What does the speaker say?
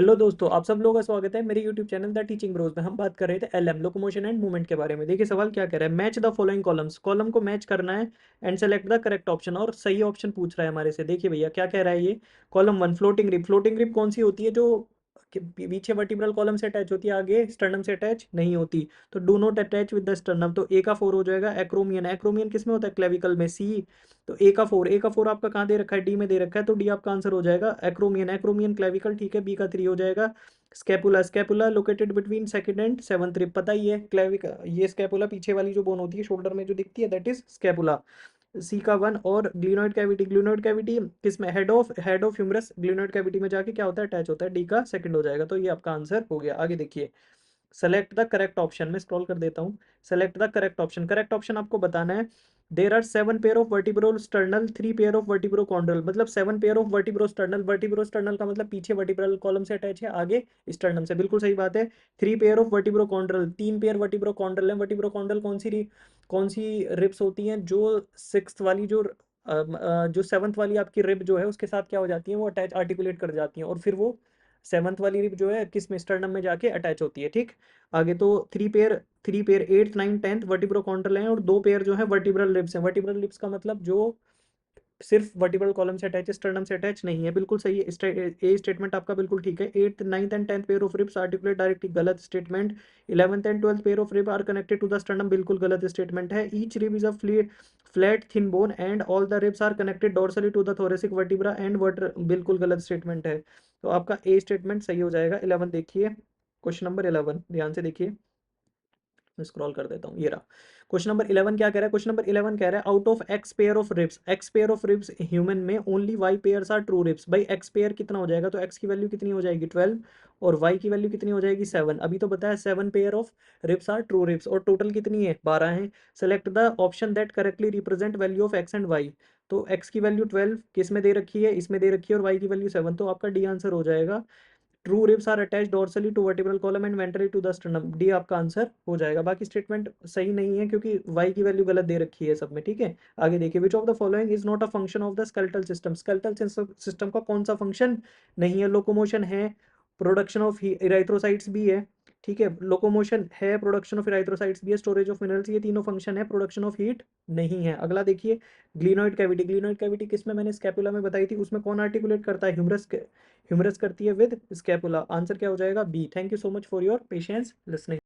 Hello दोस्तों, आप सब लोगों का स्वागत है मेरे YouTube channel the teaching bros में। हम बात कर रहे थे एलएम लोकोमोशन एंड मूवमेंट के बारे में। देखिए सवाल क्या कह रहा है, match the following columns. Column को मैच करना है and select the correct option, और सही ऑप्शन पूछ रहा है हमारे से। देखिए भैया क्या कह रहा है ये। Column one floating rib. Floating rib कौन सी होती है? जो पीछे वर्टिब्रल कॉलम से अटैच होती है, आगे स्टर्नम से अटैच नहीं होती। तो do not attach with the sternum, तो ए का 4 हो जाएगा। एक्रोमियन, एक्रोमियन किस में होता है? क्लेविकल में, सी। तो ए का 4, ए का 4 आपका कहाँ दे रखा है? डी में दे रखा है, तो डी आपका आंसर हो जाएगा। एक्रोमियन, एक्रोमियन क्लेविकल, ठीक है। बी का 3 हो जाएगा। Scapula, scapula located between second and seventh rib, पता ही है। क्लेविक, ये स्कैपुला पीछे वाली जो बोन होती है शोल्डर में जो दिखती है, दैट इज स्कैपुला। सी का 1। और ग्लिनोइड कैविटी, ग्लिनोइड कैविटी किसमें? Head of humerus glenoid cavity में जाके क्या होता है? अटैच होता है। डी का सेकंड हो जाएगा। तो ये आपका आंसर हो गया। आगे देखिए, सेलेक्ट द करेक्ट ऑप्शन। मैं स्क्रॉल कर देता हूँ। Select the correct option, correct option आपको बताना है। There are 7 pair of vertebrosternal, 3 pair of vertebrochondral. मतलब 7 pair of vertebrosternal, vertebrosternal का मतलब पीछे वर्टिब्रल कॉलम से अटैच है, आगे स्टर्नम से, बिल्कुल सही बात है। 3 pair of vertebro chondral, 3 pair vertebro chondral है। वर्टिब्रो कॉन्ड्रल कौन सी रिब्स होती हैं? जो सिक्स वाली जो सेवंथ वाली आपकी रिब जो है उसके साथ क्या हो जाती है? वो अटैच आर्टिकुलेट कर जाती हैं, और फिर वो सेवंथ वाली रिब जो है किस में? स्टर्नम में जाके अटैच होती है, ठीक। आगे तो three pair eighth ninth tenth vertebro chondral हैं, और 2 पेयर जो है वर्टिब्रल रिब्स हैं। वर्टिब्रल रिब्स का मतलब जो सिर्फ वर्टिब्रल कॉलम से अटैच है, स्टर्नम से अटैच नहीं है, बिल्कुल सही है। ए स्टेटमेंट आपका बिल्कुल ठीक है। Eighth ninth and tenth pair of ribs articulate directly, गलत statement. 11th and 12th pair of rib are connected to the sternum, बिल्कुल गलत स्टेटमेंट है। Each rib is a flat thin bone and all the ribs are connected dorsally to the thoracic vertebra and vertebrae, बिल्कुल गलत statement है। तो आपका ए statement सही हो जाएगा। 11 देखिए, क्वेश्चन नंबर 11 ध्यान से देखिए। मैं स्क्रॉल कर देता हूँ, ये रहा। क्वेश्चन नंबर 11 क्या कह रहा है? क्वेश्चन नंबर 11 कह रहा है, out of X pair of ribs, X pair of ribs human में only Y pairs are true ribs. भाई एक्स पेयर कितना हो जाएगा? तो एक्स की वैल्यू कितनी हो जाएगी? 12, और वाई की वैल्यू कितनी हो जाएगी? 7। अभी तो बताया 7 pair of ribs are true ribs, और टोटल कितनी है? 12 है। Select the option that correctly represent value of X and Y. तो एक्स की वैल्यू 12 किस में दे रखी है? इसमें दे रखी है, और वाई की वैल्यू 7, तो आपका डी आंसर हो जाएगा। True ribs are attach dorsally to vertebral column and ventrally to the sternum, D आपका आंसर हो जाएगा। बाकी स्टेटमेंट सही नहीं है क्योंकि वाई की वैल्यू गलत दे रखी है सब में, ठीक है। आगे देखिए, which of the following is not a function of the skeletal system. Skeletal system का कौन सा फंक्शन नहीं है? लोकोमोशन है, प्रोडक्शन ऑफ इराइथ्रोसाइट्स भी है, ठीक है। लोकोमोशन है, प्रोडक्शन ऑफ इराइथ्रोसाइट्स भी है, स्टोरेज ऑफ मिनरल्स, ये तीनों फंक्शन है। प्रोडक्शन ऑफ हीट नहीं है। अगला देखिए, ग्लिनोइड कैविटी। ग्लिनोइड कैविटी किसमें? मैंने स्कैपुला में बताई थी। उसमें कौन आर्टिकुलेट करता है? ह्यूमरस करती है विद स्कैपुला। आंसर क्या हो जाएगा? B. Thank you so much for your patience listening.